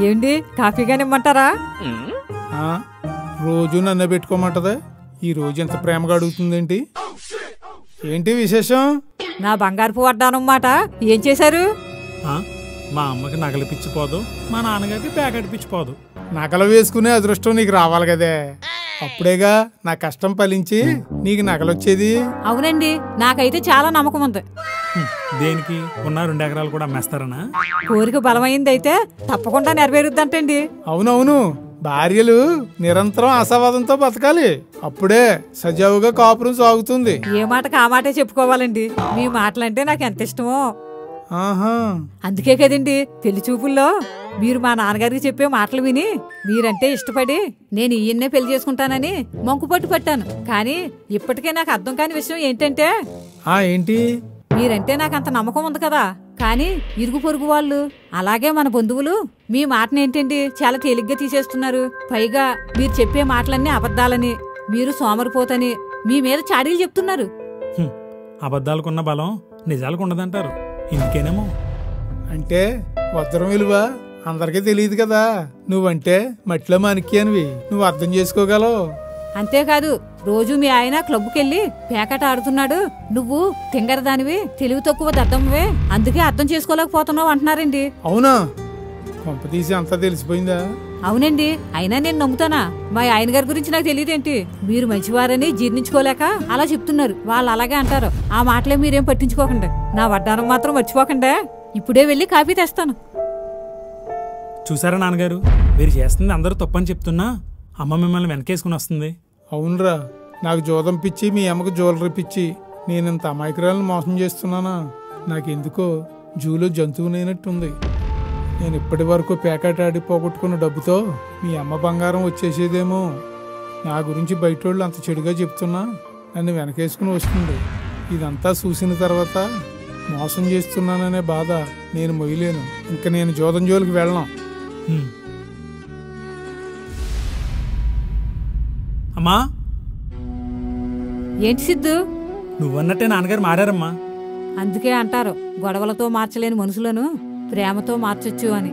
ఏంటి కాఫీగానే ఇమ్మంటారా? రోజు నన్ను పెట్టుకోమంటదా? ఈ రోజు ఎంత ప్రేమగా అడుగుతుందేంటి? ఏంటి విశేషం? నా బంగారు వడ్డానం మాట ఏం చేశారు? మా అమ్మకి నగలు పిచ్చిపోదు, మా నాన్నగారికి ప్యాకెట్ పిచ్చిపోదు. నగలు వేసుకునే అదృష్టం నీకు రావాలి కదే, అప్పుడేగా నా కష్టం ఫలించి నీకు నగలొచ్చేది. అవునండి, నాకైతే చాలా నమ్మకం ఉంది. దేనికి? ఉన్న 2 ఎకరాలు కూడా అమ్మేస్తారనా? కోరిక బలమైంది అయితే తప్పకుండా నెరవేరుద్దంటండి. అవునవును, భార్యలు నిరంతరం ఆశావాదంతో బతకాలి, అప్పుడే సజావుగా కాపురం సాగుతుంది. ఏ మాటకు ఆ మాటే చెప్పుకోవాలండి. మీ మాటలంటే నాకు ఎంత ఇష్టమో. అందుకే కదండి పెళ్లి చూపుల్లో మీరు మా నాన్నగారికి చెప్పే మాటలు విని మీరంటే ఇష్టపడి నేను ఈయన్నే పెళ్లి చేసుకుంటానని మంకుపట్టు పట్టాను. కానీ ఇప్పటికే నాకు అర్థం కాని విషయం ఏంటంటే ఏంటి? మీరంటే నాకు అంత నమ్మకం ఉంది కదా, కానీ ఇరుగు పొరుగు వాళ్ళు అలాగే మన బంధువులు మీ మాటను ఏంటండి చాలా తేలిగ్గా తీసేస్తున్నారు. పైగా మీరు చెప్పే మాటలన్నీ అబద్ధాలని, మీరు సోమరిపోతని మీ మీద చాడీలు చెప్తున్నారు. అబద్ధాలకున్న బలం నిజాలకు ఉండదంటారు, ఇందుకేనేమో. అంటే వజ్రం విలువ అందరికీ తెలియదు కదా, నువ్వంటే మట్టిలో మాణిక్యానివి, నువ్వు అర్థం చేసుకోగలవు. అంతేకాదు రోజు మీ ఆయన క్లబ్కెళ్ళి పేకాట ఆడుతున్నాడు, నువ్వు తింగరదానివి, తెలివి తక్కువ దద్దమ్మవే, అందుకే అర్థం చేసుకోలేకపోతున్నావు అంటున్నారండి. అవునా? కొంప తీసి అంతా తెలిసిపోయిందా? అవునండి, అయినా నేను నమ్ముతానా? మా ఆయన గారి గురించి నాకు తెలియదేంటి? మీరు మంచివారని జీర్ణించుకోలేక అలా చెప్తున్నారు. వాళ్ళు అలాగే అంటారు. ఆ మాటలే మీరేం పట్టించుకోకండి. నా వడ్డానం మాత్రం మర్చిపోకండి. ఇప్పుడే వెళ్ళి కాఫీ తెస్తాను. చూసారా నాన్నగారు, మీరు చేస్తుంది అందరూ తప్పని చెప్తున్నా అమ్మ మిమ్మల్ని వెనకేసుకుని వస్తుంది. అవునరా, నాకు జోదం పిచ్చి, మీ అమ్మకు జ్యువెలరీ పిచ్చి, నేనింత అమాయకురాలను మోసం చేస్తున్నానా? నాకెందుకో జూలో జంతువునైనట్టుంది. నేను ఇప్పటి వరకు పేకాట ఆడి పోగొట్టుకున్న డబ్బుతో మీ అమ్మ బంగారం వచ్చేసేదేమో. నా గురించి బయటోళ్ళు అంత చెడుగా చెప్తున్నా నన్ను వెనకేసుకుని వస్తుంది. ఇదంతా చూసిన తర్వాత మోసం చేస్తున్నాననే బాధ నేను మొయ్యలేను. ఇంకా నేను జోదం జోలికి వెళ్ళను. అమ్మా, ఏంటి సిద్ధు? నువ్వన్నట్టే నాన్నగారు మారారమ్మా. అందుకే అంటారు గొడవలతో మార్చలేని మనుషులను ప్రేమతో మార్చొచ్చు అని.